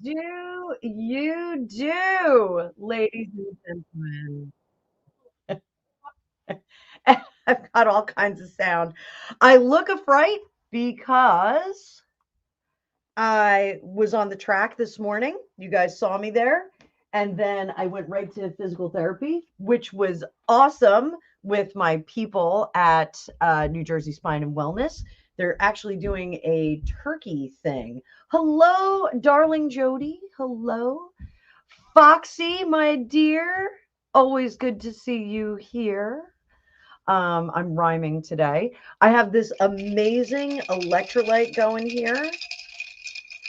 You do, ladies and gentlemen. I've got all kinds of sound. I look a fright because I was on the track this morning. You guys saw me there. And then I went right to physical therapy, which was awesome with my people at New Jersey Spine and Wellness. They're actually doing a turkey thing. Hello, darling Jody. Hello. Foxy, my dear. Always good to see you here. I'm rhyming today. I have this amazing electrolyte going here,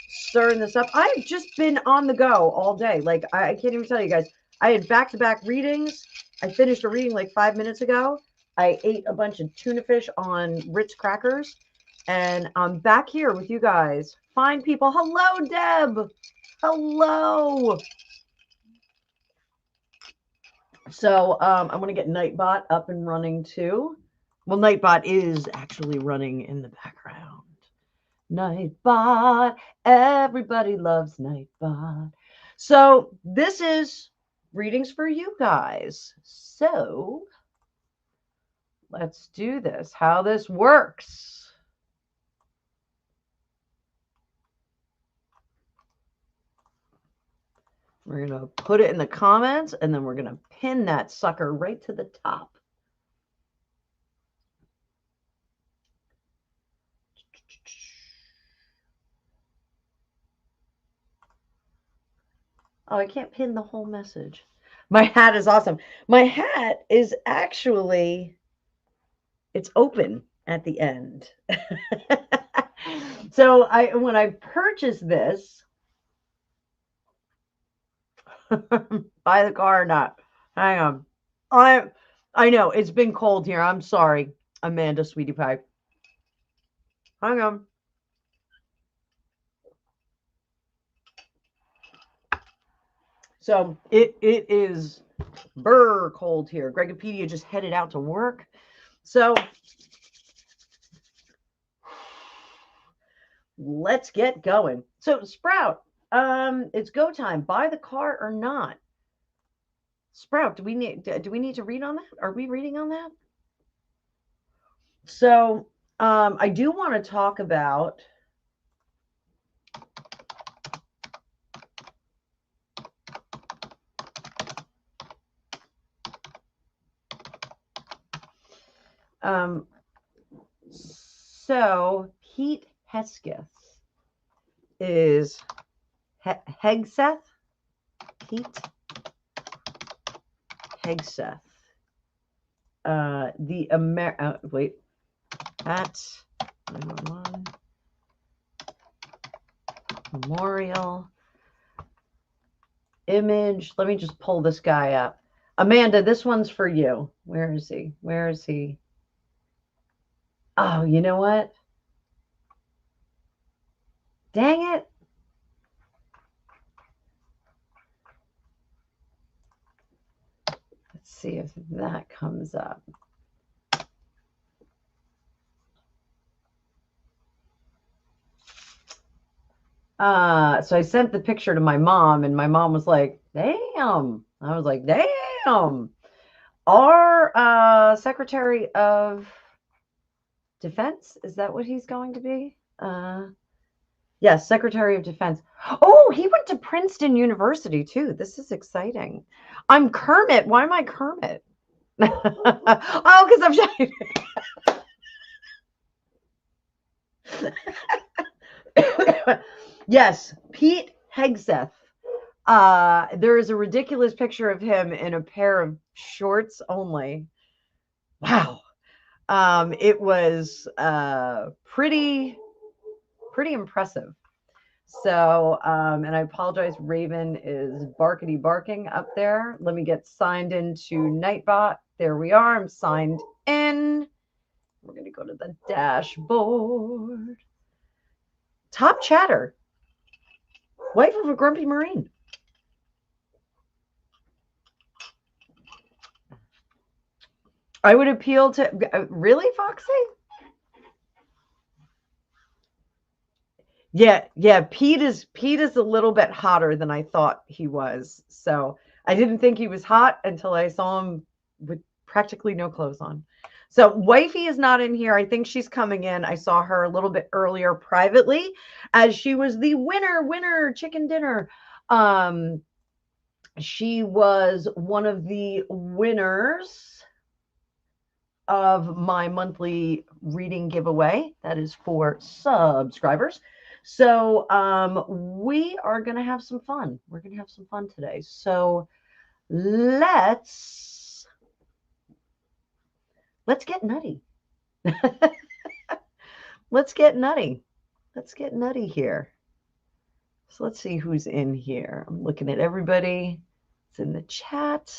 stirring this up. I've just been on the go all day. Like, I can't even tell you guys. I had back to back readings. I finished a reading like 5 minutes ago. I ate a bunch of tuna fish on Ritz crackers, and I'm back here with you guys. Fine people. Hello, Deb. Hello. So I'm going to get Nightbot up and running too. Well, Nightbot is actually running in the background. Nightbot. Everybody loves Nightbot. So this is readings for you guys. So let's do this. How this works. We're going to put it in the comments, and then we're going to pin that sucker right to the top. Oh, I can't pin the whole message. My hat is awesome. My hat is actually, it's open at the end. So when I purchased this, buy the car or not. Hang on. I know it's been cold here. I'm sorry, Amanda, sweetie pie. Hang on. So it is burr cold here. Gregopedia just headed out to work. So let's get going. So Sprout, it's go time. Buy the car or not? Sprout, do we need to read on that? Are we reading on that? So I do want to talk about so Pete Hesketh is Hegseth. Pete Hegseth. The wait, at 911 Memorial image. Let me just pull this guy up. Amanda, this one's for you. Where is he? Where is he? Oh, you know what? Dang it. Let's see if that comes up. So I sent the picture to my mom, and my mom was like, damn. I was like, damn. Our Secretary of Defense, is that what he's going to be? Yes, Secretary of Defense. Oh, he went to Princeton University too. This is exciting. I'm Kermit. Why am I Kermit? Oh, because I'm shy. Yes, Pete Hegseth. There is a ridiculous picture of him in a pair of shorts only. Wow. It was pretty impressive. So, and I apologize, Raven is barking up there. Let me get signed into Nightbot. There we are. I'm signed in. We're going to go to the dashboard. Top chatter. Wife of a grumpy Marine. I would appeal to, really, Foxy? Yeah. Pete is a little bit hotter than I thought he was. So I didn't think he was hot until I saw him with practically no clothes on. So wifey is not in here. I think she's coming in. I saw her a little bit earlier privately as she was the winner chicken dinner. She was one of the winners of my monthly reading giveaway. That is for subscribers. So we are going to have some fun. We're going to have some fun today. So let's get nutty. Let's get nutty. Let's get nutty here. So let's see who's in here. I'm looking at everybody. It's in the chat.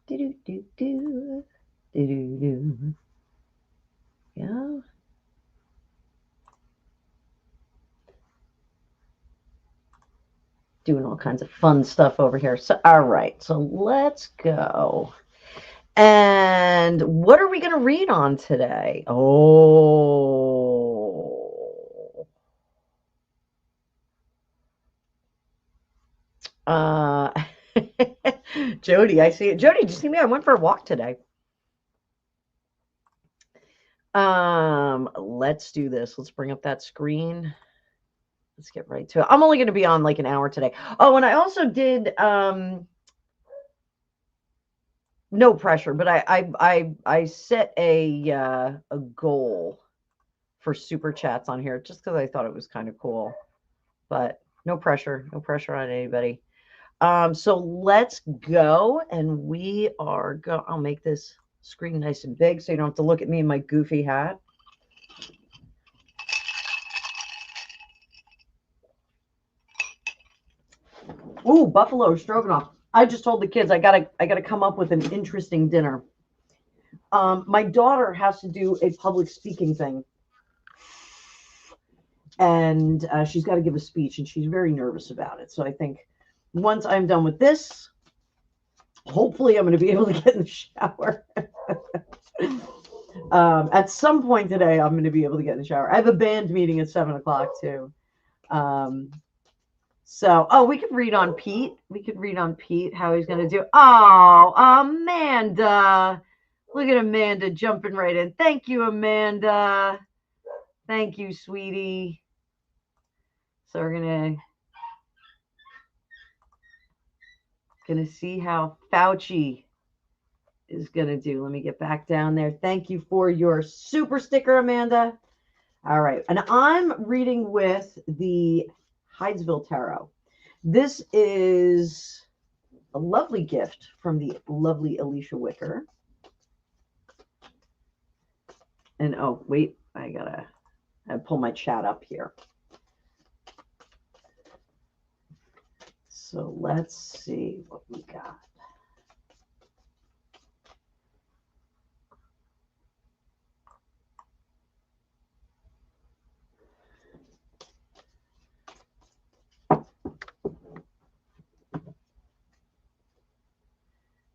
Do. Yeah. Doing all kinds of fun stuff over here. So, all right. So let's go. And what are we going to read on today? Oh. Jody, I see it. Jody, did you see me? I went for a walk today. Let's do this. Let's bring up that screen. Let's get right to it. I'm only going to be on like an hour today. Oh, and I also did no pressure, but I set a goal for super chats on here just because I thought it was kind of cool. But no pressure on anybody. So let's go, and we are I'll make this screen nice and big so you don't have to look at me in my goofy hat. Ooh, buffalo stroganoff. I just told the kids I gotta come up with an interesting dinner. My daughter has to do a public speaking thing, and she's got to give a speech, and she's very nervous about it. So I think once I'm done with this, hopefully I'm going to be able to get in the shower. At some point today, I'm going to be able to get in the shower. I have a band meeting at 7:00 too. So, we could read on Pete. We could read on Pete how he's going to do. Oh, Amanda. Look at Amanda jumping right in. Thank you, Amanda. Thank you, sweetie. So we're gonna see how Fauci is gonna do. Let me get back down there. Thank you for your super sticker, Amanda. All right, and I'm reading with the Hydesville Tarot. This is a lovely gift from the lovely Alicia Wicker. And oh, wait, I pull my chat up here. So let's see what we got.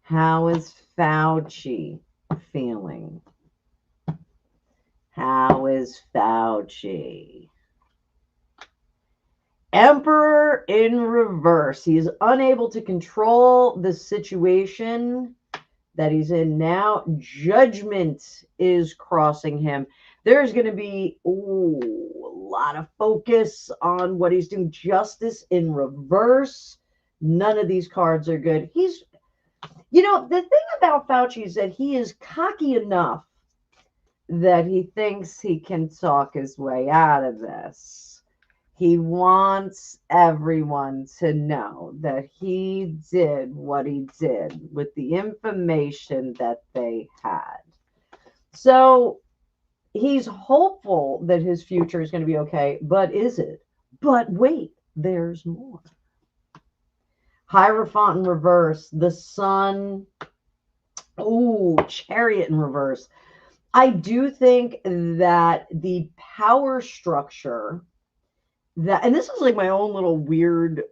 How is Fauci feeling? How is Fauci? Emperor in reverse. He is unable to control the situation that he's in now. Judgment is crossing him. There's going to be a lot of focus on what he's doing. Justice in reverse. None of these cards are good. The thing about Fauci is that he is cocky enough that he thinks he can talk his way out of this. He wants everyone to know that he did what he did with the information that they had. So he's hopeful that his future is going to be okay, but is it? But wait, there's more. Hierophant in reverse, the sun. Oh, Chariot in reverse. I do think that the power structure and this is like my own little weird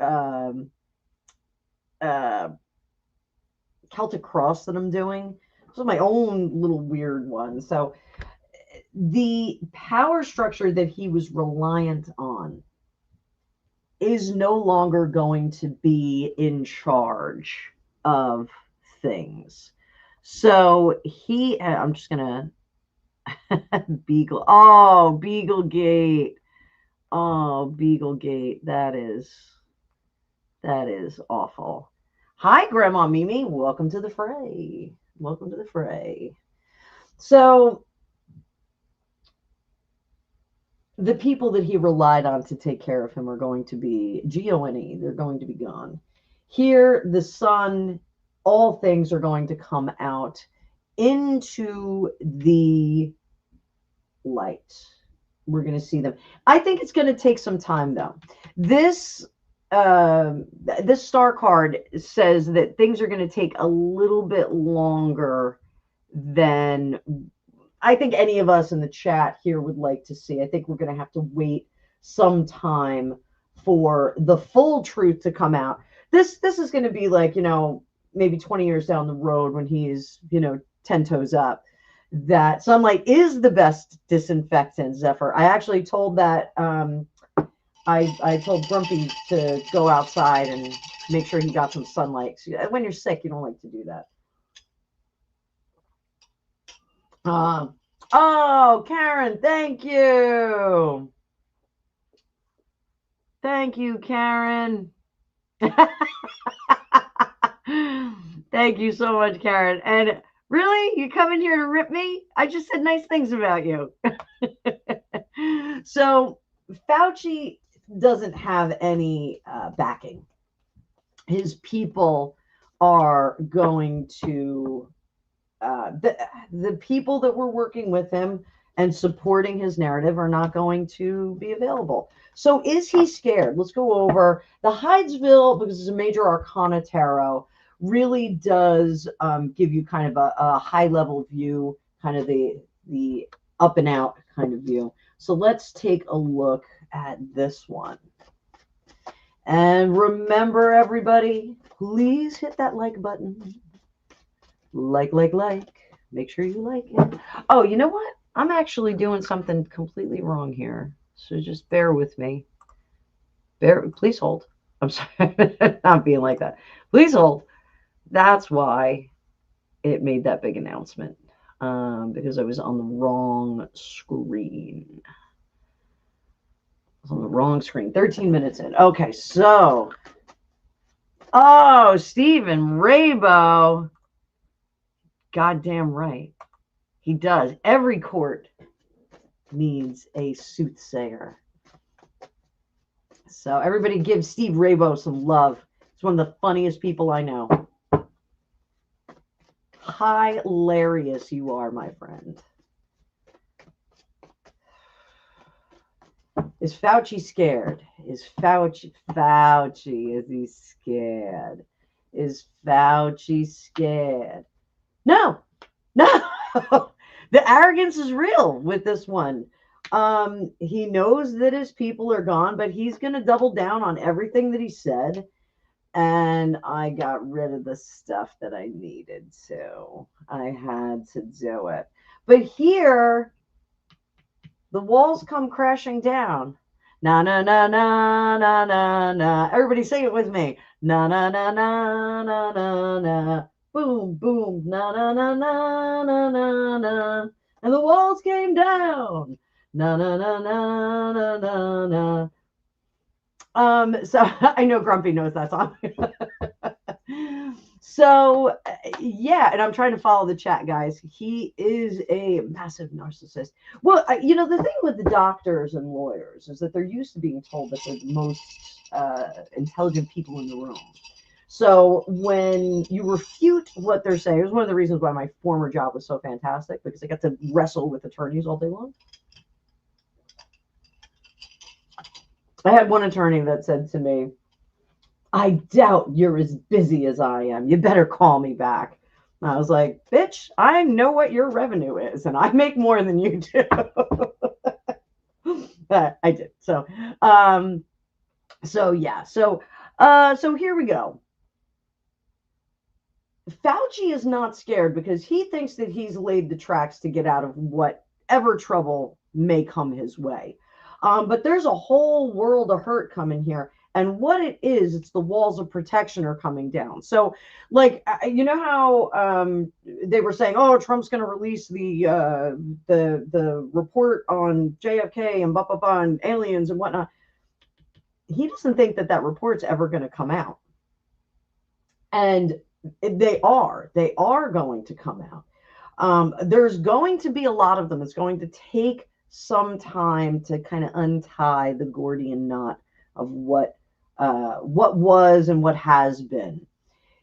Celtic cross that I'm doing. This is my own little weird one. So the power structure that he was reliant on is no longer going to be in charge of things. So I'm just going to Beagle. Oh, Beaglegate. Oh, Beaglegate. That is awful. Hi, Grandma Mimi. Welcome to the fray. Welcome to the fray. So the people that he relied on to take care of him are going to be G-O-N-E. They're going to be gone. Here, the sun, all things are going to come out into the light. We're going to see them. I think it's going to take some time, though. This star card says that things are going to take a little bit longer than I think any of us in the chat here would like to see. I think we're going to have to wait some time for the full truth to come out. This is going to be like, maybe 20 years down the road when he's, 10 toes up. That sunlight is the best disinfectant, Zephyr. I actually told that, I told Grumpy to go outside and make sure he got some sunlight. When you're sick, you don't like to do that. Oh, Karen, thank you. Thank you, Karen. Thank you so much, Karen. And really, you come in here to rip me? I just said nice things about you. So Fauci doesn't have any backing. His people are going to the people that were working with him and supporting his narrative are not going to be available. So is he scared? Let's go over the Hydesville, because it's a major arcana tarot, really does give you kind of a high level view, kind of the up and out kind of view. So let's take a look at this one. And remember, everybody, please hit that like button. Like. Make sure you like it. Oh, you know what? I'm actually doing something completely wrong here. So just bear with me. Please hold. I'm sorry. Not being like that. Please hold. That's why it made that big announcement. Because I was on the wrong screen. I was on the wrong screen. 13 minutes in. Okay, so. Oh, Stephen Raybo. Goddamn right. He does. Every court needs a soothsayer. So everybody give Steve Raybo some love. He's one of the funniest people I know. Hilarious you are, my friend. Is Fauci scared? Is Fauci, is he scared? Is Fauci scared? No. The arrogance is real with this one. He knows that his people are gone, but he's going to double down on everything that he said. And I got rid of the stuff that I needed to. I had to do it. But here, the walls come crashing down. Na na na na na na na. Everybody sing it with me. Na na na na na na na. Boom boom. Na na na na na na na. And the walls came down. Na na na na na na na. So I know Grumpy knows that song. So yeah, and I'm trying to follow the chat, guys. He is a massive narcissist. Well, the thing with the doctors and lawyers is that they're used to being told that they're the most intelligent people in the room. So when you refute what they're saying, it was one of the reasons why my former job was so fantastic, because I got to wrestle with attorneys all day long. I had one attorney that said to me, I doubt you're as busy as I am. You better call me back. And I was like, bitch, I know what your revenue is, and I make more than you do. I did. So yeah. So here we go. Fauci is not scared because he thinks that he's laid the tracks to get out of whatever trouble may come his way. But there's a whole world of hurt coming here. And what it is, it's the walls of protection are coming down. So, like, you know how they were saying, "Oh, Trump's going to release the report on JFK and blah blah blah and aliens and whatnot." He doesn't think that that report's ever going to come out, and they are going to come out. There's going to be a lot of them. It's going to take some time to kind of untie the Gordian knot of what was and what has been.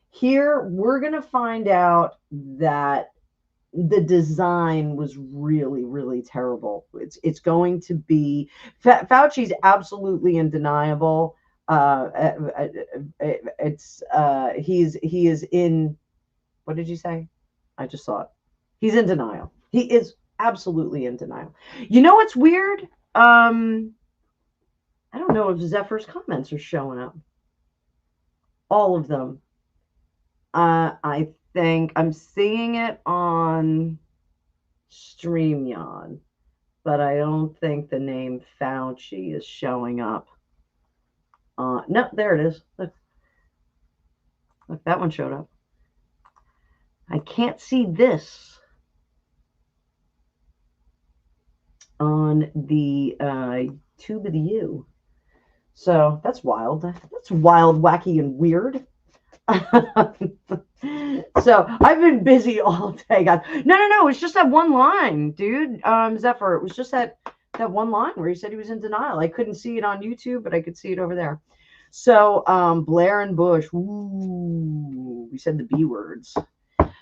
Here, we're going to find out that the design was really, really terrible. It's going to be Fauci's absolutely undeniable. He is in, what did you say? I just saw it. He's in denial. He is absolutely in denial. You know what's weird? I don't know if Zephyr's comments are showing up. All of them. I think I'm seeing it on StreamYard, but I don't think the name Fauci is showing up. No, there it is. Look, that one showed up. I can't see this on the tube of the U. So that's wild. That's wild, wacky, and weird. So I've been busy all day, guys. No. It's just that one line, dude. Zephyr, it was just that one line where he said he was in denial. I couldn't see it on YouTube, but I could see it over there. So Blair and Bush, ooh, we said the B words.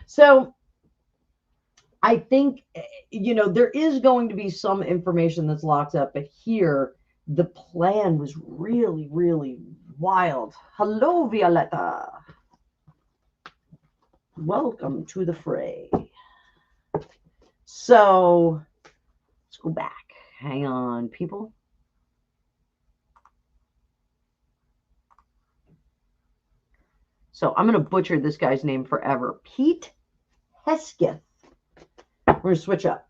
So I think, there is going to be some information that's locked up, but here the plan was really, really wild. Hello, Violetta. Welcome to the fray. So let's go back. Hang on, people. So I'm going to butcher this guy's name forever. Pete Hesketh. We're going to switch up.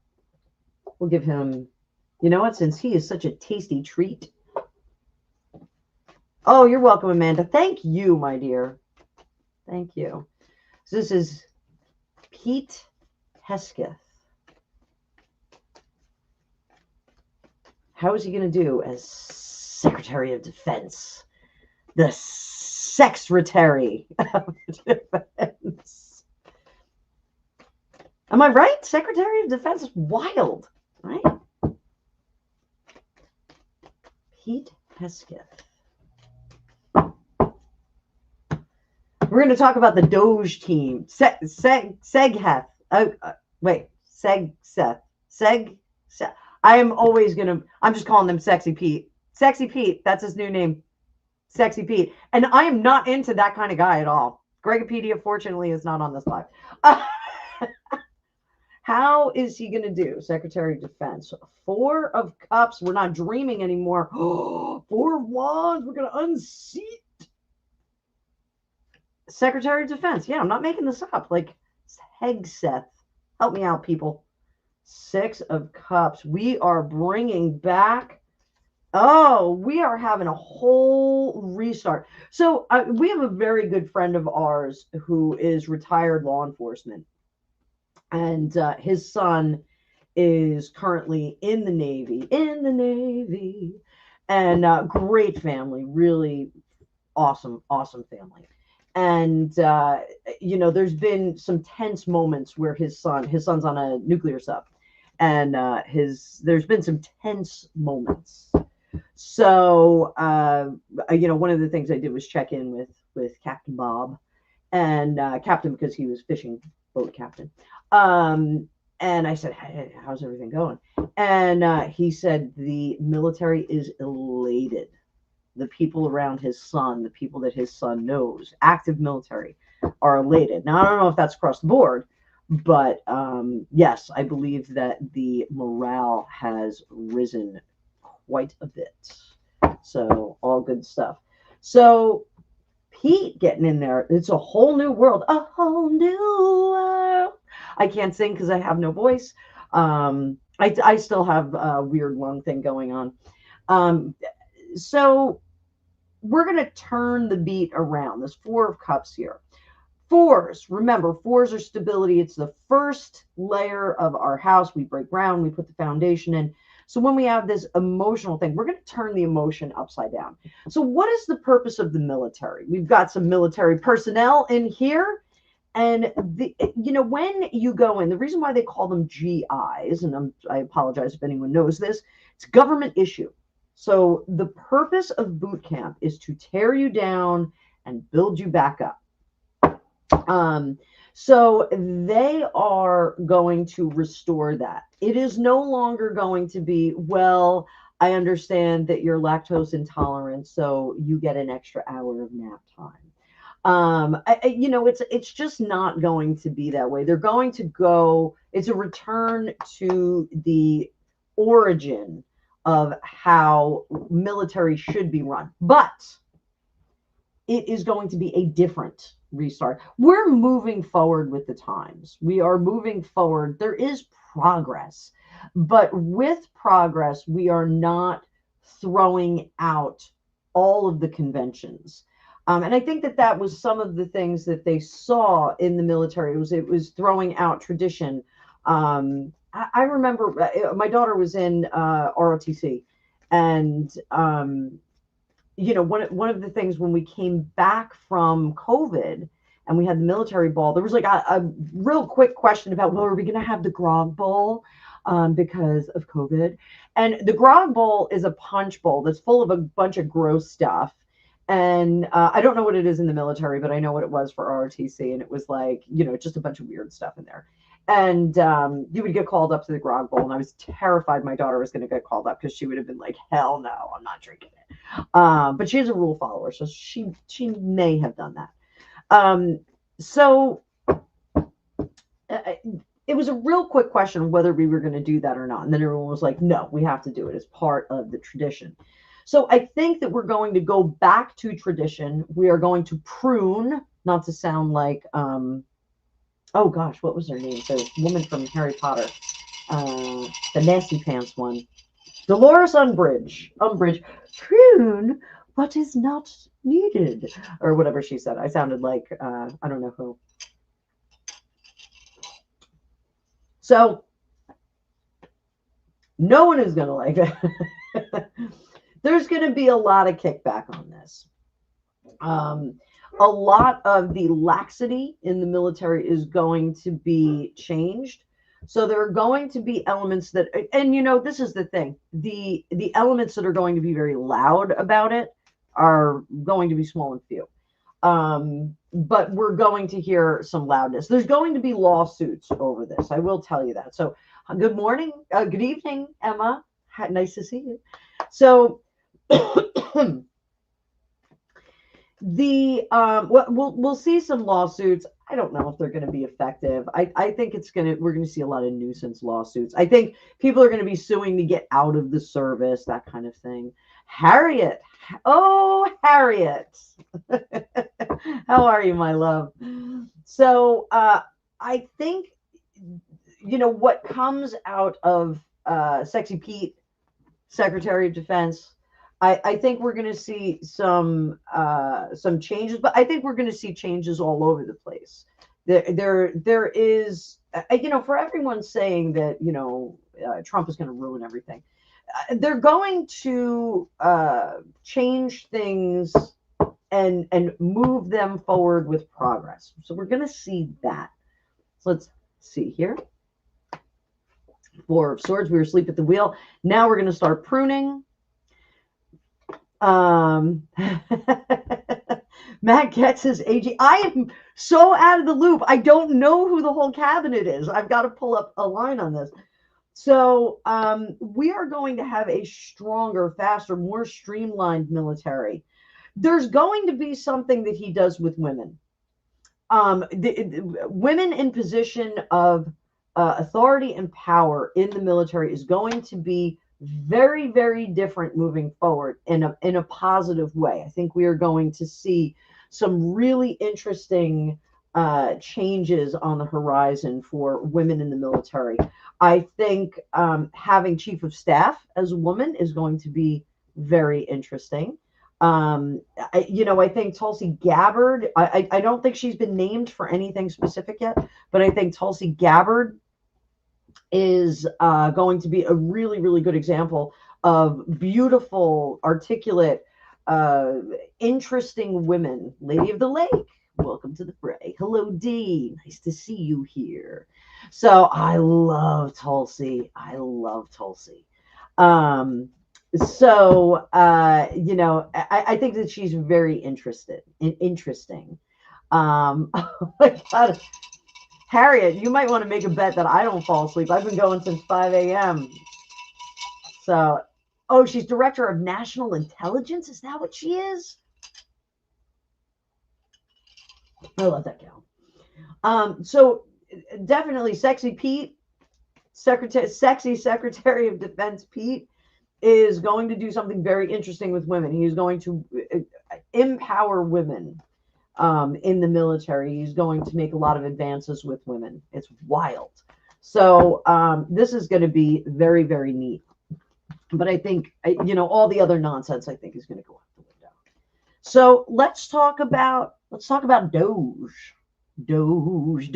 We'll give him, you know what, since he is such a tasty treat. Oh, you're welcome, Amanda. Thank you, my dear. Thank you. So this is Pete Hesketh. How is he going to do as Secretary of Defense? The Secretary of Defense. Am I right? Secretary of Defense is wild, right? Pete Hesketh. We're going to talk about the DOGE team. Segheth. Wait. Segseth. I am always going to, I'm just calling them Sexy Pete. Sexy Pete. That's his new name. Sexy Pete. And I am not into that kind of guy at all. Gregopedia, fortunately, is not on this live. How is he going to do? Secretary of Defense. 4 of Cups. We're not dreaming anymore. 4 of Wands. We're going to unseat Secretary of Defense. Yeah, I'm not making this up. Like, Hegseth. Help me out, people. 6 of Cups. We are bringing back. Oh, we are having a whole restart. So we have a very good friend of ours who is retired law enforcement. And his son is currently in the Navy. And great family. Really awesome family. And, there's been some tense moments where his son's on a nuclear sub. And there's been some tense moments. So, one of the things I did was check in with Captain Bob. And Captain, because he was fishing boat captain. And I said, hey, how's everything going? And he said the military is elated. The people around his son, the people that his son knows, active military, are elated. Now, I don't know if that's across the board, but yes, I believe that the morale has risen quite a bit. So all good stuff. So heat getting in there. It's a whole new world, a whole new world. I can't sing because I have no voice. I still have a weird lung thing going on. So we're going to turn the beat around. There's 4 of Cups here. Fours, remember, fours are stability. It's the first layer of our house. We break ground, we put the foundation in. So when we have this emotional thing, we're going to turn the emotion upside down. So what is the purpose of the military? We've got some military personnel in here. And when you go in, the reason why they call them GIs, and I apologize if anyone knows this, it's government issue. So the purpose of boot camp is to tear you down and build you back up. So they are going to restore that. It is no longer going to be, well, I understand that you're lactose intolerant, so you get an extra hour of nap time. It's just not going to be that way. They're going to go, it's a return to the origin of how military should be run. But it is going to be a different restart. We're moving forward with the times. We are moving forward. There is progress, but with progress, we are not throwing out all of the conventions. And I think that was some of the things that they saw in the military. It was throwing out tradition. I remember my daughter was in ROTC, and one of the things when we came back from COVID and we had the military ball, there was like a real quick question about, well, are we going to have the grog bowl because of COVID? And the grog bowl is a punch bowl that's full of a bunch of gross stuff. And I don't know what it is in the military, but I know what it was for ROTC. And it was like, just a bunch of weird stuff in there. And you would get called up to the grog bowl, and I was terrified my daughter was going to get called up because she would have been like, hell no, I'm not drinking it. But she is a rule follower, so she may have done that. So it was a real quick question whether we were going to do that or not. And then everyone was like, no, we have to do it as part of the tradition. So I think that we're going to go back to tradition. We are going to prune, not to sound like, oh gosh, what was her name? The woman from Harry Potter, the Nasty Pants one. Dolores Umbridge, prune what is not needed, or whatever she said. I sounded like, I don't know who. So no one is going to like it. There's going to be a lot of kickback on this. A lot of the laxity in the military is going to be changed. So there are going to be elements that, and this is the thing, the elements that are going to be very loud about it are going to be small and few. But we're going to hear some loudness. There's going to be lawsuits over this. I will tell you that. So good morning. Good evening, Emma. Nice to see you. So we'll see some lawsuits. I don't know if they're going to be effective. I think we're going to see a lot of nuisance lawsuits. I think people are going to be suing to get out of the service, that kind of thing. Harriet. Oh, Harriet. How are you, my love? So I think, what comes out of Sexy Pete, Secretary of Defense, I think we're going to see some changes, but I think we're going to see changes all over the place. There is, for everyone saying that, Trump is going to ruin everything, they're going to change things and move them forward with progress. So we're going to see that. So let's see here. 4 of Swords. We were asleep at the wheel. Now we're going to start pruning. Matt Getz says AG. I am so out of the loop. I don't know who the whole cabinet is. I've got to pull up a line on this. So we are going to have a stronger, faster, more streamlined military. There's going to be something that he does with women. Women in position of authority and power in the military is going to be very, very different moving forward in a positive way. I think we are going to see some really interesting changes on the horizon for women in the military. I think having chief of staff as a woman is going to be very interesting. I think Tulsi Gabbard, I don't think she's been named for anything specific yet, but I think Tulsi Gabbard is going to be a really, really good example of beautiful, articulate, interesting women. Lady of the Lake, welcome to the fray. Hello, Dee. Nice to see you here. So I love Tulsi. I love Tulsi. I think that she's very interesting. Oh my God. Harriet, you might want to make a bet that I don't fall asleep. I've been going since 5 a.m. So, oh, she's director of national intelligence. Is that what she is? I love that gal. So definitely Sexy Pete, sexy Secretary of Defense Pete is going to do something very interesting with women. He's going to empower women in the military. He's going to make a lot of advances with women. It's wild. So this is going to be very, very neat. But I think, all the other nonsense I think is going to go out the window. So let's talk about DOGE. DOGE.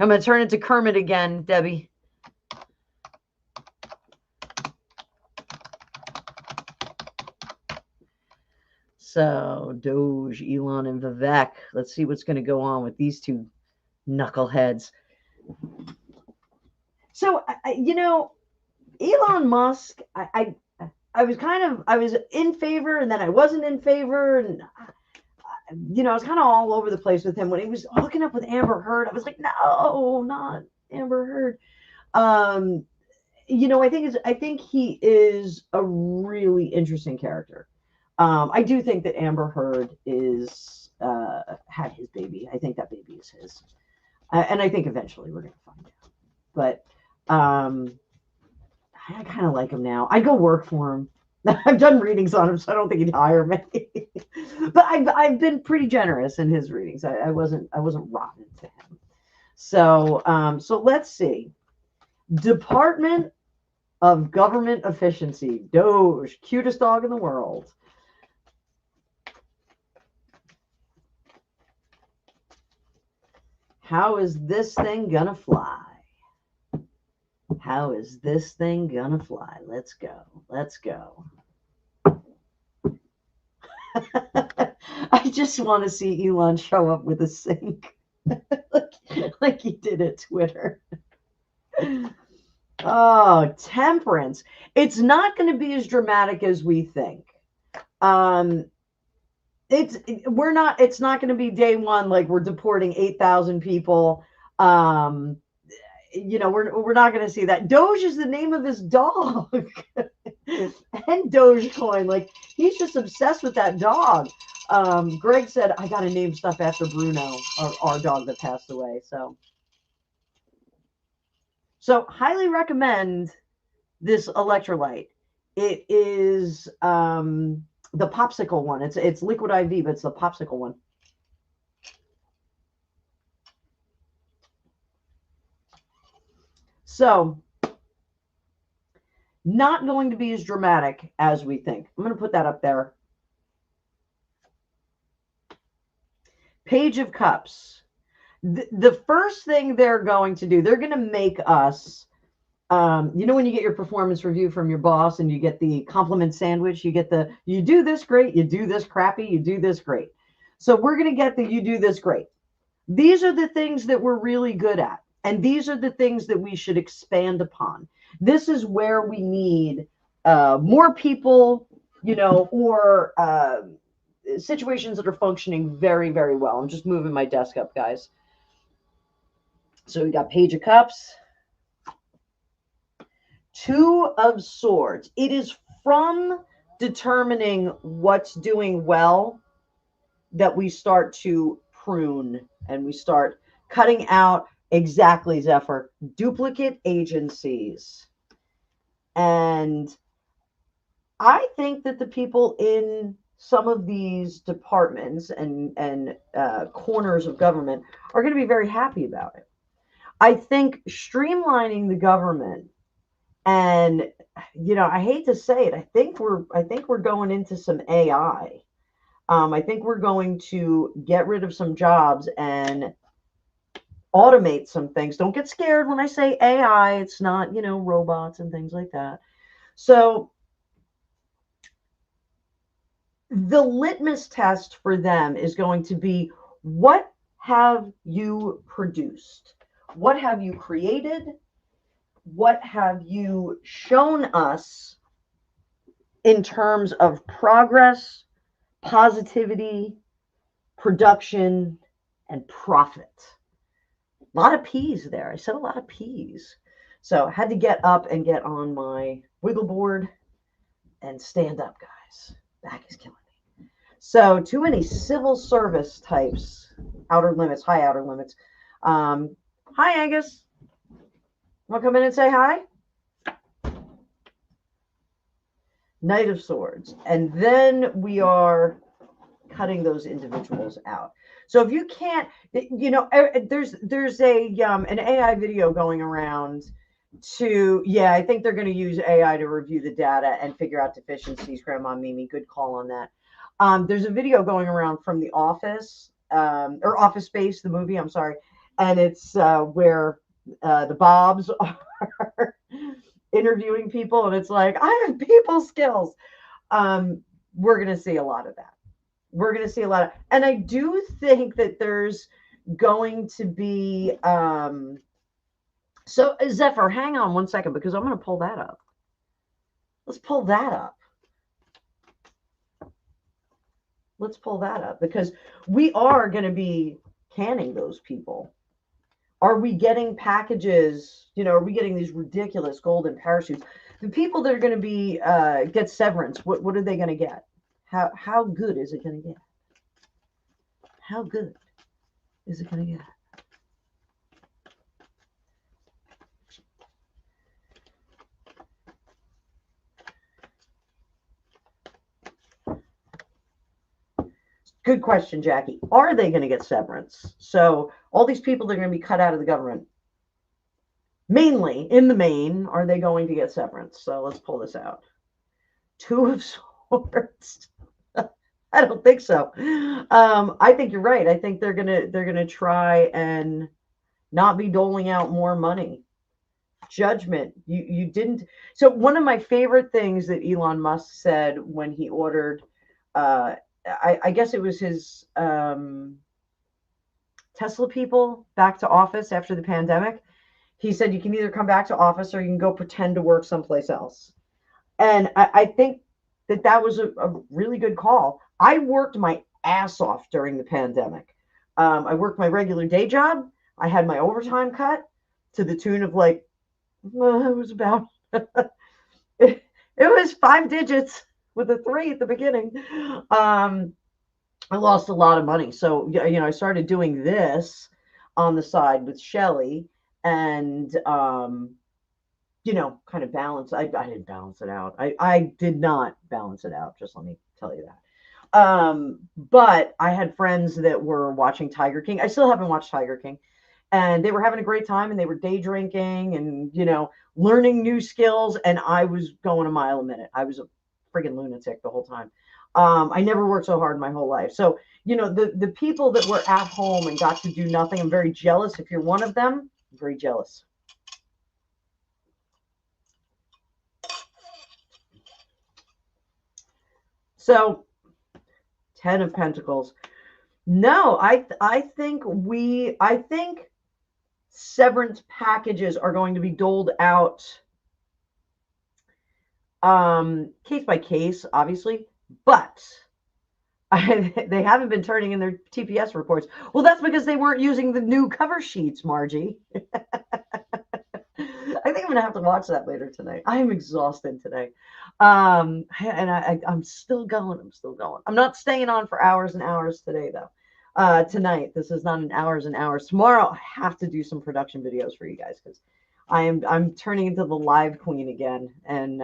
I'm going to turn it to Kermit again, Debbie. So DOGE, Elon, and Vivek. Let's see what's going to go on with these two knuckleheads. So, Elon Musk, I was in favor, and then I wasn't in favor, and I was kind of all over the place with him when he was hooking up with Amber Heard. I was like, no, not Amber Heard. I think he is a really interesting character. I do think that Amber Heard is had his baby. I think that baby is his, and I think eventually we're going to find out. But I kind of like him now. I'd go work for him. I've done readings on him, so I don't think he'd hire me. But I've been pretty generous in his readings. I wasn't rotten to him. So let's see. Department of Government Efficiency, DOGE, cutest dog in the world. How is this thing gonna fly? How is this thing gonna fly? Let's go. Let's go. I just want to see Elon show up with a sink like he did at Twitter. Oh, temperance. It's not going to be as dramatic as we think. It's not going to be day one like we're deporting 8,000 people. We're not going to see that. Doge is the name of his dog. And Dogecoin, like he's just obsessed with that dog. Greg said, I got to name stuff after Bruno, our dog that passed away. So highly recommend this electrolyte. It is the popsicle one. It's liquid IV, but it's the popsicle one. So not going to be as dramatic as we think. I'm going to put that up there. Page of Cups. The first thing they're going to do, they're going to make us, when you get your performance review from your boss and you get the compliment sandwich, you get you do this great, you do this crappy, you do this great. So we're going to get you do this great. These are the things that we're really good at. And these are the things that we should expand upon. This is where we need more people, or situations that are functioning very, very well. I'm just moving my desk up, guys. So we got Page of Cups, Two of Swords. It is from determining what's doing well that we start to prune and we start cutting out, exactly, Zephyr, duplicate agencies. And I think that the people in some of these departments and corners of government are going to be very happy about it. I think streamlining the government, and I hate to say it, I think we're going into some AI. I think we're going to get rid of some jobs and automate some things. Don't get scared when I say AI. It's not, robots and things like that. So the litmus test for them is going to be, what have you produced? What have you created? What have you shown us in terms of progress, positivity, production, and profit? A lot of P's there. I said a lot of P's. So I had to get up and get on my wiggle board and stand up, guys. Back is killing me. So too many civil service types, outer limits, high outer limits. Hi, Angus. Want to come in and say hi? Knight of Swords. And then we are cutting those individuals out. So if you can't, there's an AI video going around I think they're going to use AI to review the data and figure out deficiencies. Grandma Mimi, good call on that. There's a video going around from The Office, or Office Space, the movie, I'm sorry. And it's where the Bobs are interviewing people, and it's like, I have people skills. We're going to see a lot of that. We're going to see a lot of, and I do think that there's going to be, so Zephyr, hang on one second, because I'm going to pull that up. Let's pull that up. Let's pull that up, because we are going to be canning those people. Are we getting packages? Are we getting these ridiculous golden parachutes? The people that are going to be, get severance, what are they going to get? How good is it going to get? How good is it going to get? Good question, Jackie. Are they going to get severance? So all these people that are going to be cut out of the government, mainly, in the main, are they going to get severance? So let's pull this out. Two of Swords. I don't think so. I think you're right. I think they're gonna try and not be doling out more money. Judgment. You didn't. So one of my favorite things that Elon Musk said when he ordered, I guess it was his Tesla people back to office after the pandemic. He said, you can either come back to office or you can go pretend to work someplace else. And I think that was a really good call. I worked my ass off during the pandemic. I worked my regular day job. I had my overtime cut to the tune of it was about, it was 5 digits with a 3 at the beginning. I lost a lot of money. So, I started doing this on the side with Shelly and, kind of balance. I didn't balance it out. I did not balance it out. Just let me tell you that. But I had friends that were watching Tiger King. I still haven't watched Tiger King, and they were having a great time, and they were day drinking and, learning new skills. And I was going a mile a minute. I was a friggin' lunatic the whole time. I never worked so hard in my whole life. So, the people that were at home and got to do nothing, I'm very jealous. If you're one of them, I'm very jealous. So 10 of Pentacles. No, I think severance packages are going to be doled out case by case, obviously, but they haven't been turning in their TPS reports. Well, that's because they weren't using the new cover sheets, Margie. I think I'm gonna have to watch that later tonight. I am exhausted today, and I'm still going. I'm not staying on for hours and hours today, though. Tonight, this is not an hours and hours. Tomorrow, I have to do some production videos for you guys because I'm turning into the live queen again, and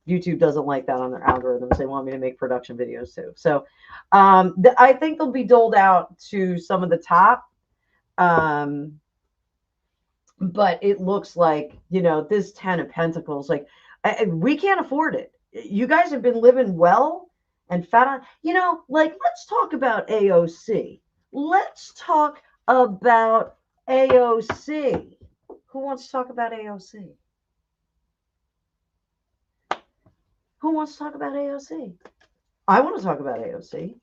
YouTube doesn't like that on their algorithms. They want me to make production videos too. So I think they'll be doled out to some of the top. But it looks like, this 10 of Pentacles, like we can't afford it. You guys have been living well and fat on, like, let's talk about AOC. Let's talk about AOC. Who wants to talk about AOC? Who wants to talk about AOC? I want to talk about AOC.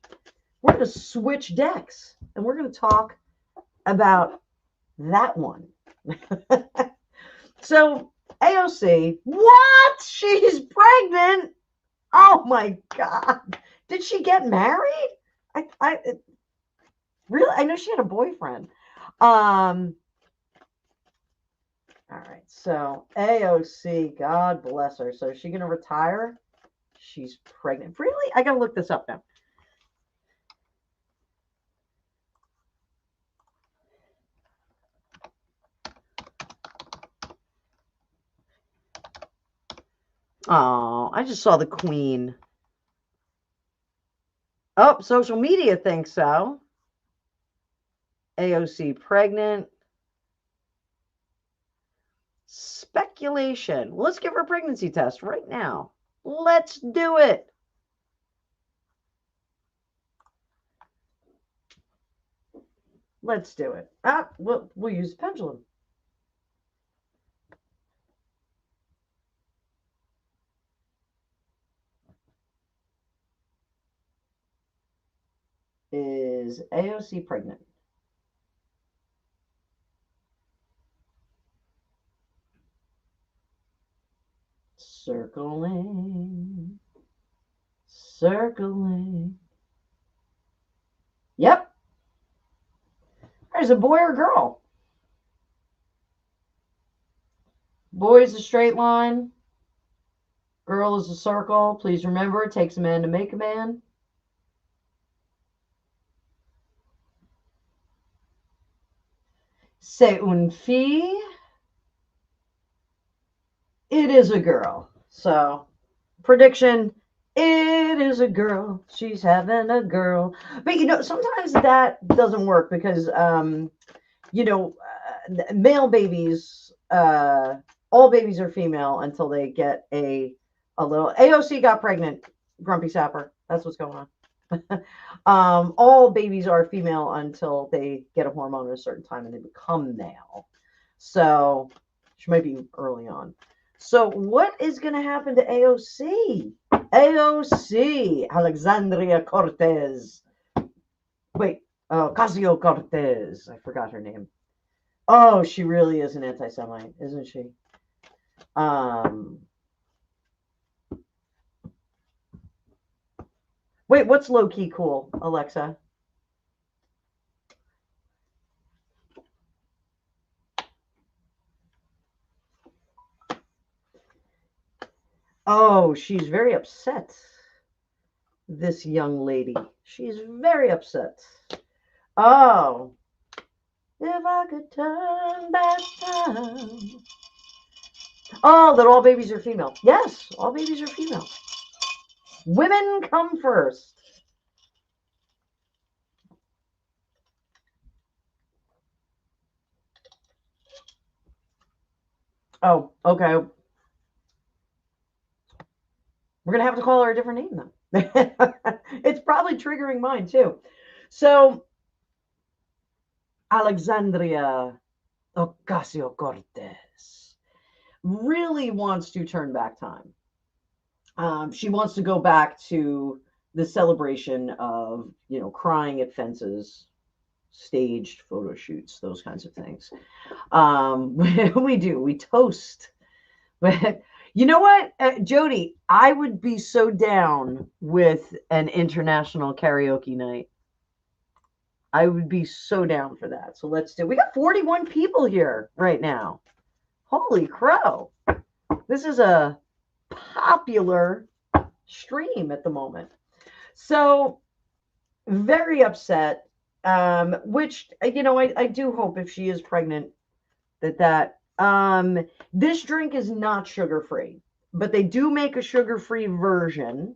We're going to switch decks and we're going to talk about that one. So AOC, what? She's pregnant. Oh my God. Did she get married? Really? I know she had a boyfriend. All right. So AOC, God bless her. So is she going to retire? She's pregnant. Really? I got to look this up now. Oh, I just saw the Queen. Oh, social media thinks so. AOC pregnant. Speculation. Let's give her a pregnancy test right now. Let's do it. Let's do it. We'll use pendulum. Is AOC pregnant? Circling. Yep. There's a boy or girl. Boy is a straight line. Girl is a circle. Please remember, it takes a man to make a man. C'est une fille. It is a girl. So, prediction, it is a girl. She's having a girl. But, sometimes that doesn't work because, male babies, all babies are female until they get a little. AOC got pregnant. Grumpy Sapper. That's what's going on. All babies are female until they get a hormone at a certain time and they become male. So she might be early on. So what is going to happen to AOC? AOC, Alexandria Cortez. Wait, Ocasio-Cortez. I forgot her name. Oh, she really is an anti-Semite, isn't she? Wait, what's low-key cool, Alexa? Oh, she's very upset. This young lady. She's very upset. Oh. If I could turn back time. Oh, that all babies are female. Yes, all babies are female. Women come first. Oh, okay. We're going to have to call her a different name, then. It's probably triggering mine, too. So, Alexandria Ocasio-Cortez really wants to turn back time. She wants to go back to the celebration of, crying at fences, staged photo shoots, those kinds of things. We toast. But you know what, Jody, I would be so down with an international karaoke night. I would be so down for that. So let's do. We got 41 people here right now. Holy crow. This is a popular stream at the moment. So very upset, which, I do hope if she is pregnant that this drink is not sugar-free. but they do make a sugar-free version.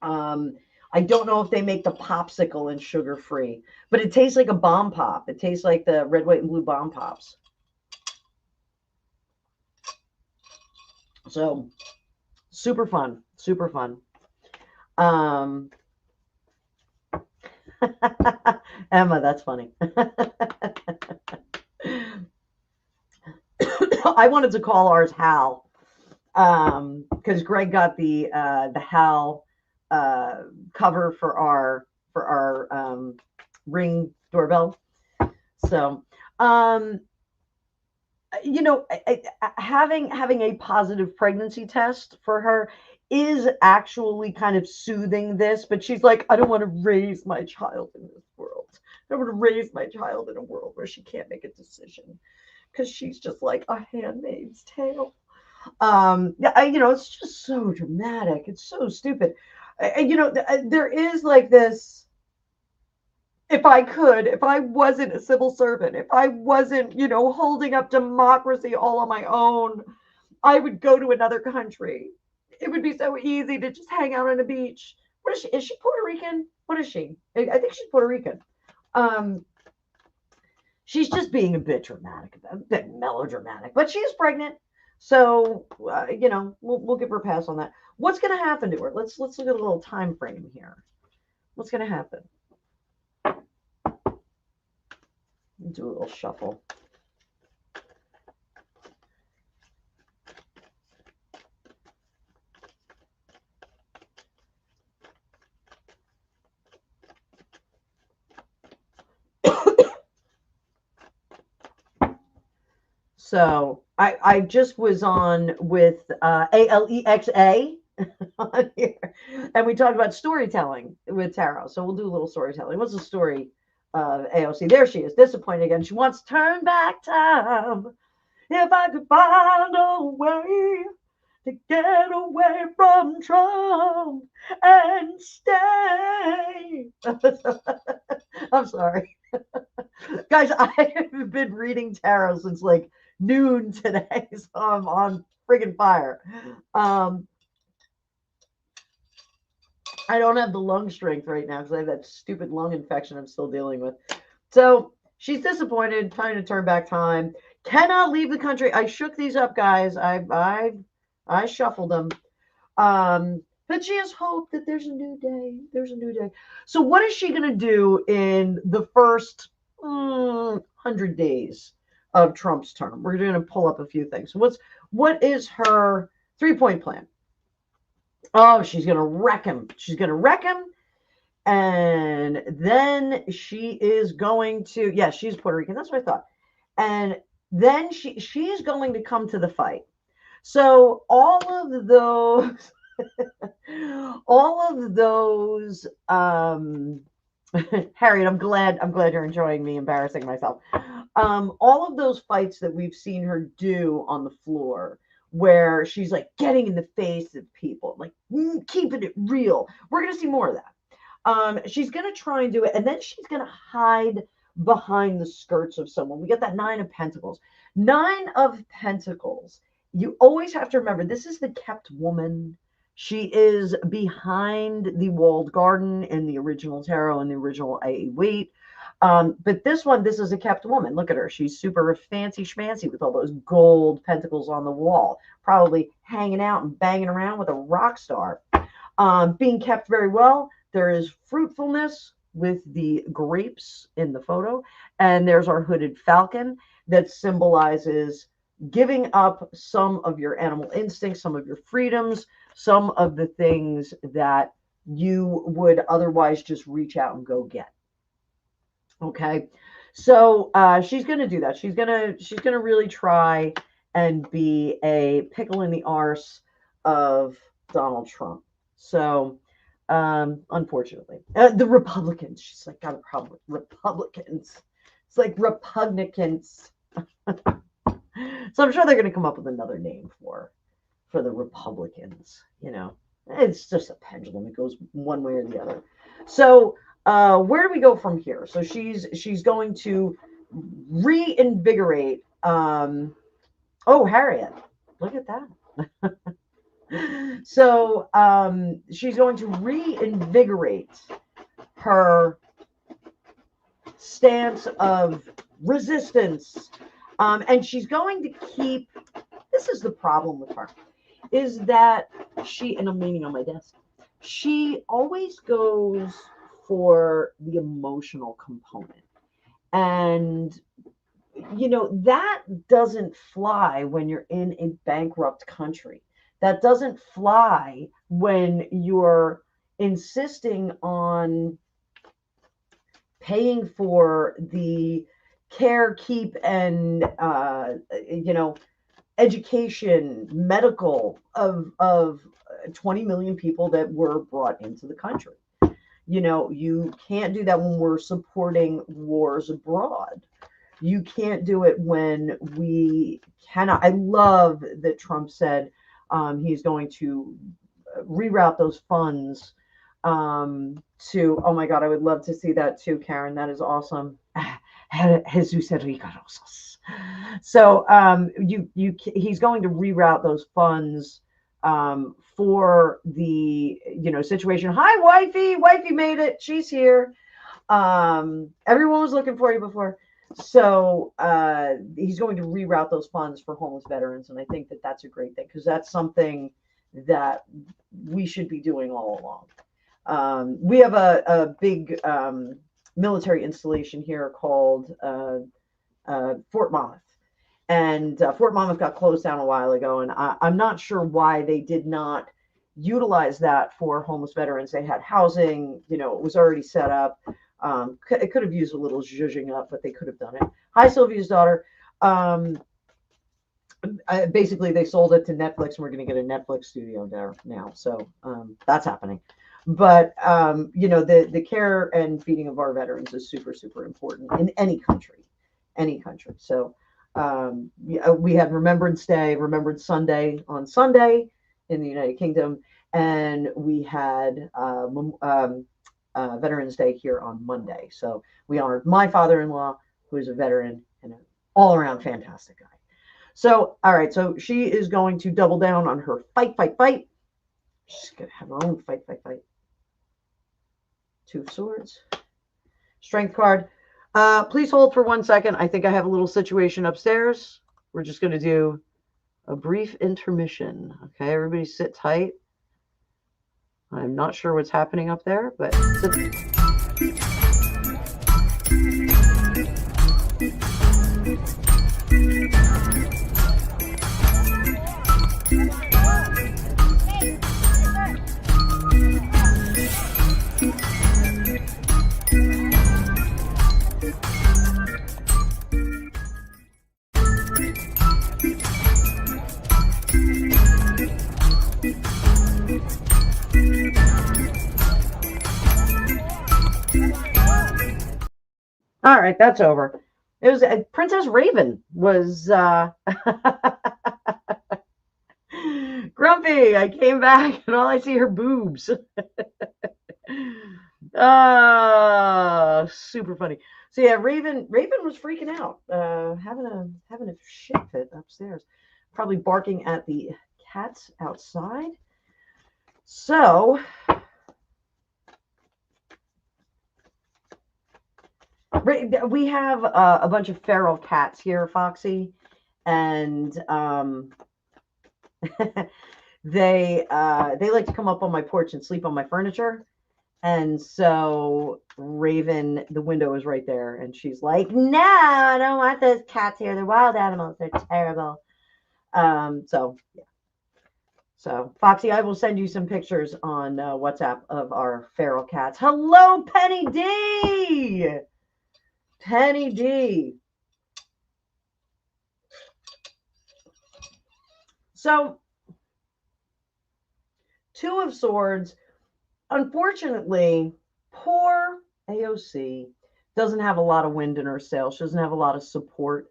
I don't know if they make the popsicle in sugar-free, but it tastes like a bomb pop. It tastes like the red, white, and blue bomb pops. So super fun, super fun. Emma, that's funny. I wanted to call ours Hal, because Greg got the Hal cover for our Ring doorbell. So, you know, having a positive pregnancy test for her is actually kind of soothing this, but she's like, I don't want to raise my child in this world. I don't want to raise my child in a world where she can't make a decision, because she's just like a handmaid's tale. You know, it's just so dramatic. It's so stupid. You know, there is like this. If I wasn't a civil servant, if I wasn't, you know, holding up democracy all on my own, I would go to another country. It would be so easy to just hang out on a beach. What is she? Is she Puerto Rican? What is she? I think she's Puerto Rican. She's just being a bit dramatic, a bit melodramatic, but she is pregnant. So, you know, we'll give her a pass on that. What's going to happen to her? Let's look at a little time frame here. What's going to happen? Do a little shuffle. So I just was on with Alexa on here, and we talked about storytelling with tarot. So we'll do a little storytelling. What's the story of AOC? There she is, disappointed again. She wants to turn back time. If I could find a way to get away from Trump and stay. I'm sorry. Guys, I have been reading tarot since like noon today, so I'm on friggin' fire. I don't have the lung strength right now because I have that stupid lung infection I'm still dealing with. So she's disappointed, trying to turn back time. Cannot leave the country. I shook these up, guys. I shuffled them. But she has hope that there's a new day. There's a new day. So what is she going to do in the first 100 days of Trump's term? We're going to pull up a few things. What is her 3-point plan? Oh, she's going to wreck him. She's going to wreck him. And then she is going to, yeah, she's Puerto Rican. That's what I thought. And then she's going to come to the fight. So all of those, Harriet, I'm glad you're enjoying me embarrassing myself. All of those fights that we've seen her do on the floor, where she's like getting in the face of people, like keeping it real. We're going to see more of that. She's going to try and do it, and then she's going to hide behind the skirts of someone. We get that 9 of Pentacles. 9 of Pentacles. You always have to remember, this is the kept woman. She is behind the walled garden in the original tarot and the original A.E. Waite. But this is a kept woman. Look at her. She's super fancy schmancy with all those gold pentacles on the wall, probably hanging out and banging around with a rock star. Being kept very well. There is fruitfulness with the grapes in the photo. And there's our hooded falcon that symbolizes giving up some of your animal instincts, some of your freedoms, some of the things that you would otherwise just reach out and go get. Okay, so she's going to do that. She's going to really try and be a pickle in the arse of Donald Trump. So unfortunately, the Republicans, she's like, got a problem with Republicans. It's like Republicans. So I'm sure they're going to come up with another name for the Republicans. You know, it's just a pendulum. It goes one way or the other. So where do we go from here? So she's going to reinvigorate. Oh, Harriet, look at that. So she's going to reinvigorate her stance of resistance. And she's going to keep, this is the problem with her, is that and I'm leaning on my desk, she always goes for the emotional component. And, that doesn't fly when you're in a bankrupt country. That doesn't fly when you're insisting on paying for the care, keep, and education, medical of 20 million people that were brought into the country. You can't do that when we're supporting wars abroad. You can't do it when we cannot. I love that Trump said he's going to reroute those funds to, oh my God, I would love to see that too, Karen. That is awesome. Jesus Ricarosos. So he's going to reroute those funds for the situation. Hi, wifey. Wifey made it. She's here. Everyone was looking for you before. So he's going to reroute those funds for homeless veterans, and I think that that's a great thing, because that's something that we should be doing all along. We have a big military installation here called Fort Monmouth. And Fort Monmouth got closed down a while ago, and I'm not sure why they did not utilize that for homeless veterans. They had housing, it was already set up. It could have used a little zhuzhing up, but they could have done it. Hi, Sylvia's daughter. Basically, they sold it to Netflix, and we're going to get a Netflix studio there now. So that's happening. But, the care and feeding of our veterans is super, super important in any country. So we had Remembrance Sunday on Sunday in the United Kingdom, and we had Veterans Day here on Monday. So we honored my father-in-law, who is a veteran and an all-around fantastic guy. So, all right, so she is going to double down on her fight. She's going to have her own fight. Two of Swords. Strength card. Please hold for 1 second. I think I have a little situation upstairs. We're just going to do a brief intermission. Okay, everybody sit tight. I'm not sure what's happening up there, but all right, that's over. It was Princess Raven was grumpy. I came back and all I see are boobs. Super funny. So yeah, Raven was freaking out, having a shit fit upstairs, probably barking at the cats outside. So we have a bunch of feral cats here, Foxy, and they like to come up on my porch and sleep on my furniture. And so Raven, the window is right there, and she's like, "No, I don't want those cats here. They're wild animals. They're terrible." So yeah. So Foxy, I will send you some pictures on WhatsApp of our feral cats. Hello, Penny D. Penny D. So, Two of Swords. Unfortunately, poor AOC doesn't have a lot of wind in her sails. She doesn't have a lot of support.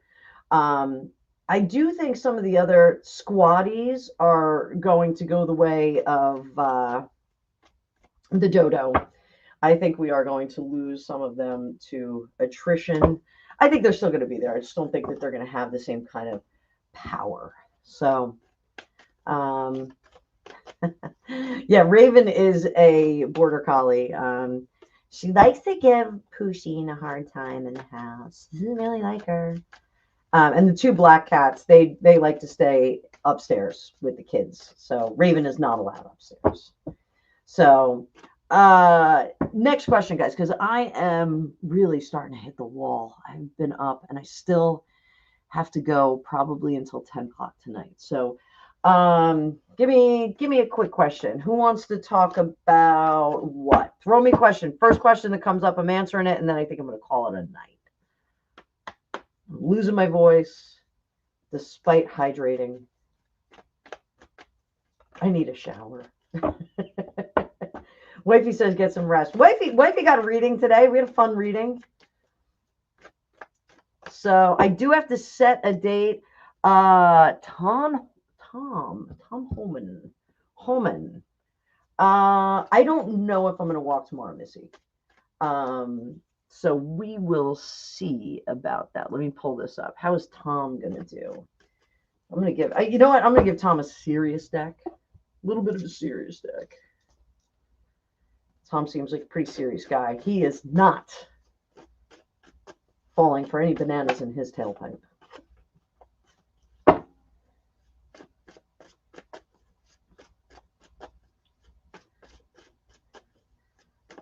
I do think some of the other squaddies are going to go the way of the dodo. I think we are going to lose some of them to attrition. I think they're still going to be there. I just don't think that they're going to have the same kind of power. So Yeah, Raven is a border collie. She likes to give Pusheen a hard time in the house. Doesn't really like her. And the two black cats, they like to stay upstairs with the kids. So Raven is not allowed upstairs. So next question, guys, because I am really starting to hit the wall. I've been up and I still have to go probably until 10 o'clock tonight. So give me a quick question. Who wants to talk about what? Throw me a question. First question that comes up, I'm answering it, and then I think I'm going to call it a night. I'm losing my voice despite hydrating. I need a shower. Wifey says get some rest. Wifey got a reading today. We had a fun reading. So I do have to set a date. Tom Homan. I don't know if I'm going to walk tomorrow, Missy. So we will see about that. Let me pull this up. How is Tom going to do? I'm going to give, you know what? I'm going to give Tom a serious deck. A little bit of a serious deck. Tom seems like a pretty serious guy. He is not falling for any bananas in his tailpipe.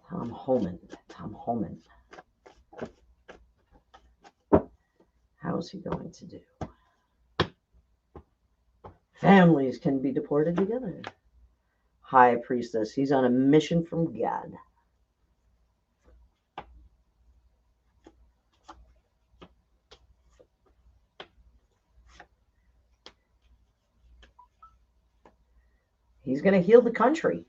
Tom Homan. How is he going to do? Families can be deported together. High Priestess. He's on a mission from God. He's going to heal the country.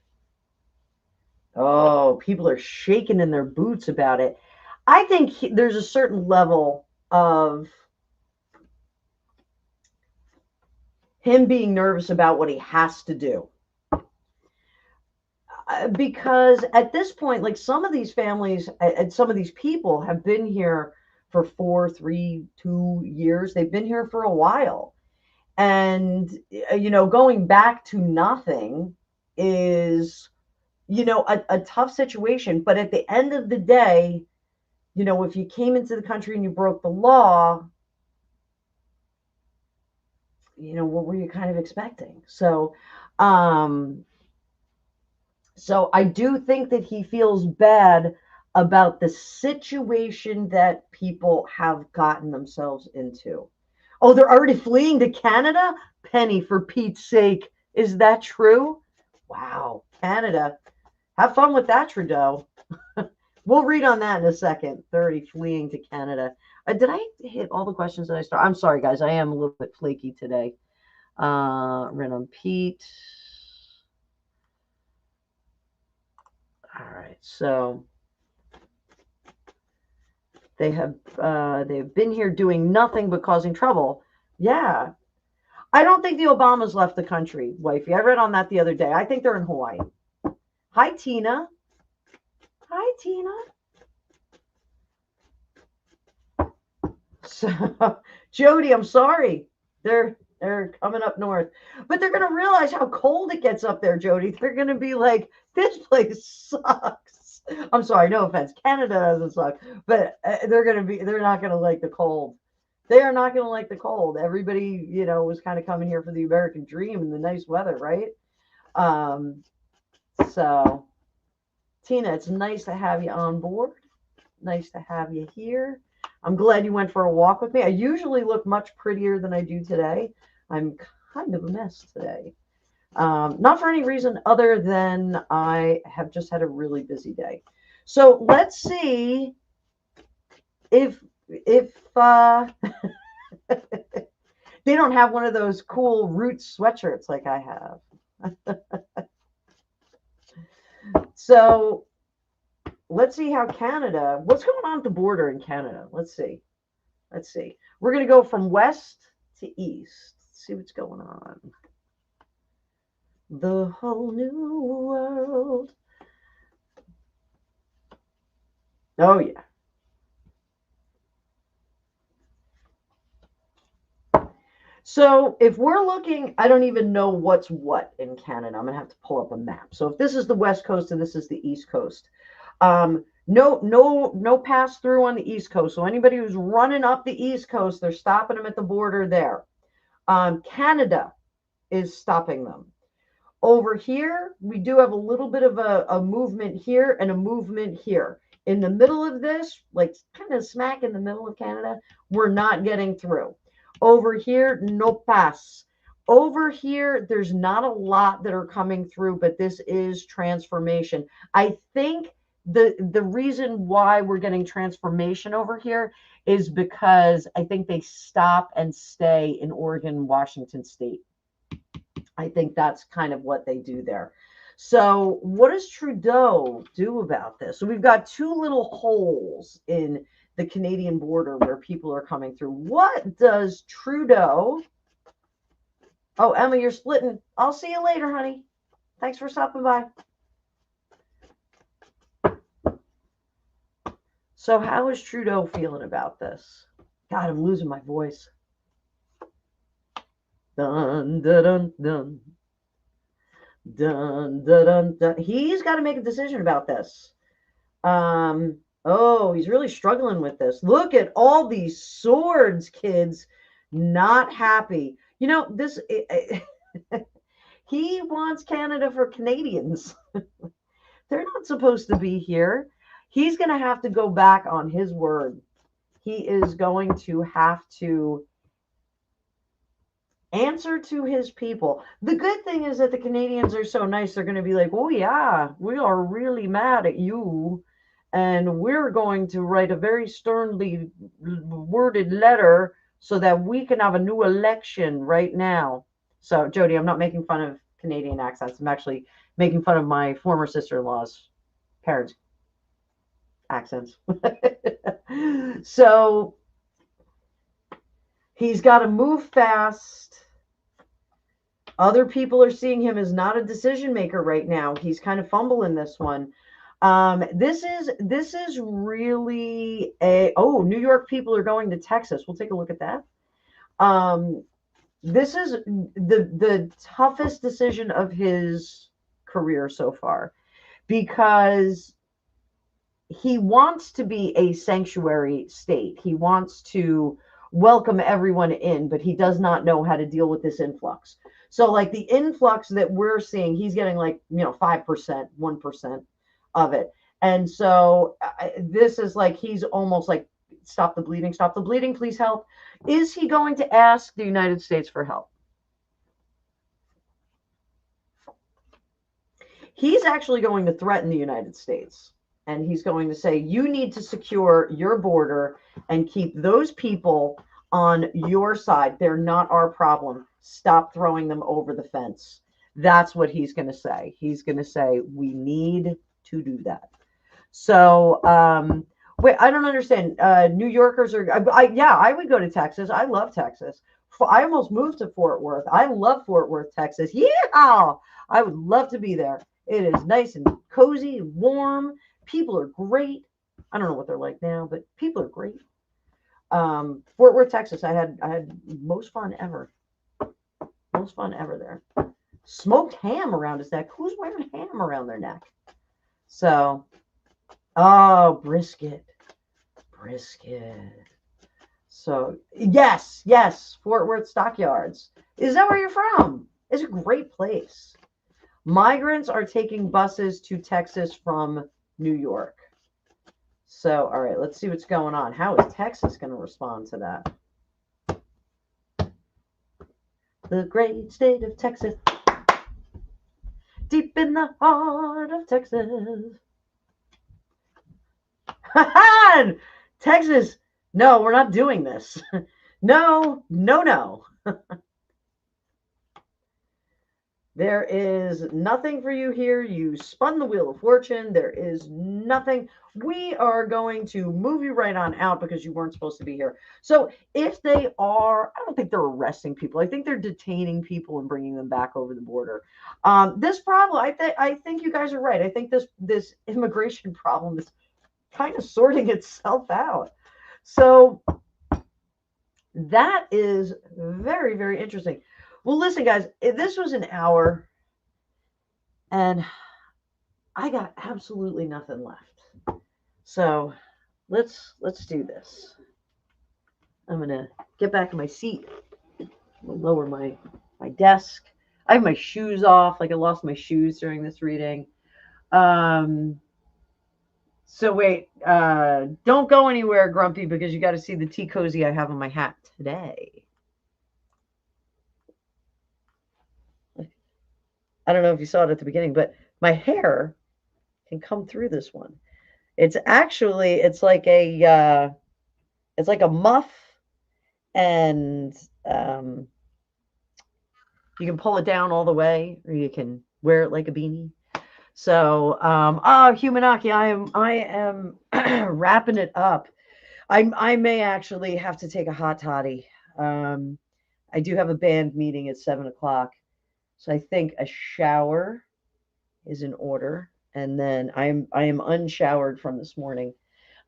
Oh, people are shaking in their boots about it. I think there's a certain level of him being nervous about what he has to do. Because at this point, like some of these families and some of these people have been here for 4, 3, 2 years. They've been here for a while. And, going back to nothing is, a tough situation. But at the end of the day, if you came into the country and you broke the law, what were you kind of expecting? So I do think that he feels bad about the situation that people have gotten themselves into. Oh, they're already fleeing to Canada? Penny, for Pete's sake. Is that true? Wow, Canada. Have fun with that, Trudeau. We'll read on that in a second. 30 fleeing to Canada. Did I hit all the questions that I started? I'm sorry, guys. I am a little bit flaky today. Random Pete. All right, so they've been here doing nothing but causing trouble. Yeah. I don't think the Obamas left the country, wifey. I read on that the other day. I think they're in Hawaii. Hi, Tina. Hi, Tina. So, Jody, I'm sorry. They're coming up north. But they're going to realize how cold it gets up there, Jody. They're going to be like, this place sucks. I'm sorry, no offense. Canada doesn't suck. But they're not going to like the cold. They are not going to like the cold. Everybody, was kind of coming here for the American dream and the nice weather, right? So, Tina, it's nice to have you on board. Nice to have you here. I'm glad you went for a walk with me. I usually look much prettier than I do today. I'm kind of a mess today. Not for any reason other than I have just had a really busy day. So let's see if they don't have one of those cool Roots sweatshirts like I have. So let's see how Canada, what's going on at the border in Canada? Let's see. We're going to go from west to east. Let's see what's going on. The whole new world. Oh, yeah. So if we're looking, I don't even know what's what in Canada. I'm gonna have to pull up a map. So if this is the West Coast and this is the East Coast, no pass through on the East Coast. So anybody who's running up the East Coast, they're stopping them at the border there. Canada is stopping them. Over here, we do have a little bit of a movement here and a movement here. In the middle of this, like kind of smack in the middle of Canada, we're not getting through. Over here, no pass. Over here, there's not a lot that are coming through, but this is transformation. I think the reason why we're getting transformation over here is because I think they stop and stay in Oregon, Washington State. I think that's kind of what they do there. So what does Trudeau do about this? So we've got two little holes in the Canadian border where people are coming through. What does Trudeau? Oh, Emma, you're splitting. I'll see you later, honey. Thanks for stopping by. So how is Trudeau feeling about this? God, I'm losing my voice. Dun, dun, dun, dun. Dun, dun, dun, dun. He's got to make a decision about this. Oh, he's really struggling with this. Look at all these swords, kids. Not happy. You know, this he wants Canada for Canadians. They're not supposed to be here. He's going to have to go back on his word. He is going to have to answer to his people. The good thing is that the Canadians are so nice. They're going to be like, oh, yeah, we are really mad at you. And we're going to write a very sternly worded letter so that we can have a new election right now. So, Jody, I'm not making fun of Canadian accents. I'm actually making fun of my former sister-in-law's parents' accents. So he's got to move fast. Other people are seeing him as not a decision maker right now. He's kind of fumbling this one. This is really New York people are going to Texas. We'll take a look at that. This is the toughest decision of his career so far, because he wants to be a sanctuary state. He wants to welcome everyone in, but he does not know how to deal with this influx. So like the influx that we're seeing, he's getting like, 5%, 1% of it. And so this is like, he's almost like, stop the bleeding, please help. Is he going to ask the United States for help? He's actually going to threaten the United States. And he's going to say, you need to secure your border and keep those people on your side. They're not our problem. Stop throwing them over the fence. That's what he's going to say. He's going to say, we need to do that. So, wait, I don't understand. New Yorkers are, I would go to Texas. I love Texas. I almost moved to Fort Worth. I love Fort Worth, Texas. Yeah, I would love to be there. It is nice and cozy and warm. People are great. I don't know what they're like now, but people are great. Fort Worth, Texas. I had most fun ever. Most fun ever there. Smoked ham around his neck. Who's wearing ham around their neck? So, brisket. So, yes, Fort Worth Stockyards. Is that where you're from? It's a great place. Migrants are taking buses to Texas from New York. So, all right, let's see what's going on. How is Texas going to respond to that? The great state of Texas. Deep in the heart of Texas. Texas, no, we're not doing this. No. There is nothing for you here. You spun the wheel of fortune. There is nothing. We are going to move you right on out because you weren't supposed to be here. So if they are, I don't think they're arresting people. I think they're detaining people and bringing them back over the border. This problem, I think you guys are right. I think this immigration problem is kind of sorting itself out. So That is very, very interesting. Well, listen, guys, this was an hour, and I got absolutely nothing left. So let's do this. I'm gonna get back in my seat. I'll lower my desk. I have my shoes off. Like I lost my shoes during this reading. Um, so wait, don't go anywhere, Grumpy, because you got to see the tea cozy I have on my hat today. I don't know if you saw it at the beginning, but my hair can come through this one. It's actually it's like a muff, and um, you can pull it down all the way, or you can wear it like a beanie. So, oh, Humanaki, I am wrapping it up. I may actually have to take a hot toddy. I do have a band meeting at 7 o'clock, so I think a shower is in order, and then I am unshowered from this morning.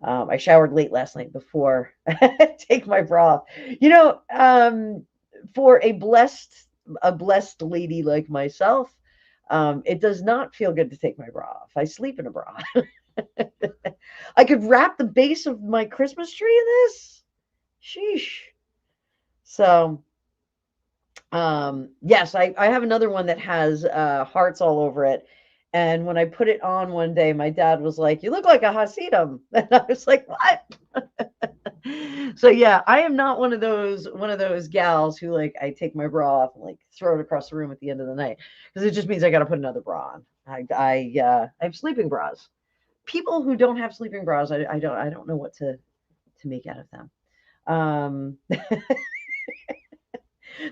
I showered late last night before I take my bra off. You know, for a blessed lady like myself, it does not feel good to take my bra off. I sleep in a bra. I could wrap the base of my Christmas tree in this. Sheesh. So, yes, I have another one that has hearts all over it. And when I put it on one day, my dad was like, "You look like a Hasidim." And I was like, "What?" So yeah, I am not one of those gals who like I take my bra off and like throw it across the room at the end of the night, because it just means I got to put another bra on. I have sleeping bras. People who don't have sleeping bras, I don't know what to make out of them. Um,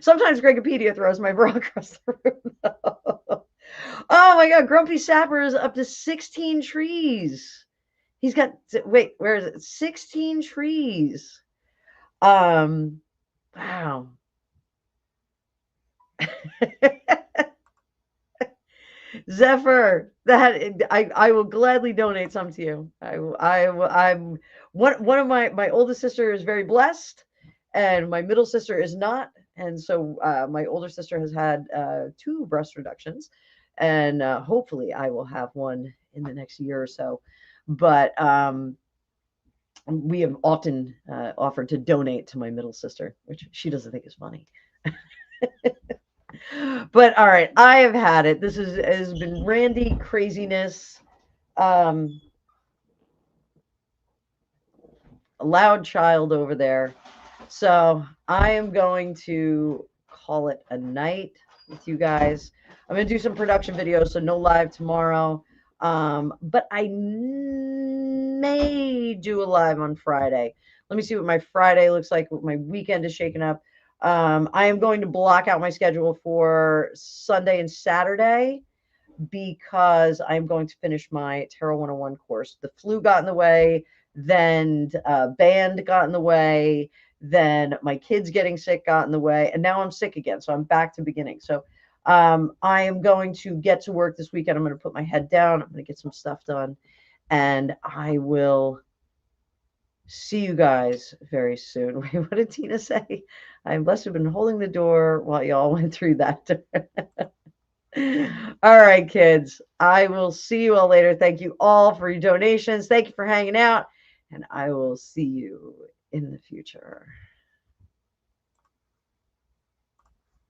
Sometimes Gregopedia throws my bra across the room. Oh my God, Grumpy Sapper is up to 16 trees. He's got, wait, where is it? 16 trees. Wow. Zephyr, that I will gladly donate some to you. I'm one of my oldest sister is very blessed, and my middle sister is not. And so my older sister has had 2 breast reductions, and hopefully I will have one in the next year or so. But we have often offered to donate to my middle sister, which she doesn't think is funny. But all right, I have had it. This has been Randy craziness. A loud child over there. So I am going to call it a night with you guys. I'm going to do some production videos, so no live tomorrow. But I may do a live on Friday. Let me see what my Friday looks like, what my weekend is shaking up. I am going to block out my schedule for Sunday and Saturday, because I'm going to finish my Tarot 101 course. The flu got in the way, then band got in the way, then my kids getting sick got in the way, and now I'm sick again. So I'm back to beginning. So I am going to get to work this weekend. I'm going to put my head down. I'm going to get some stuff done, and I will see you guys very soon. Wait, what did Tina say? I must have been holding the door while y'all went through that. All right, kids. I will see you all later. Thank you all for your donations. Thank you for hanging out, and I will see you in the future.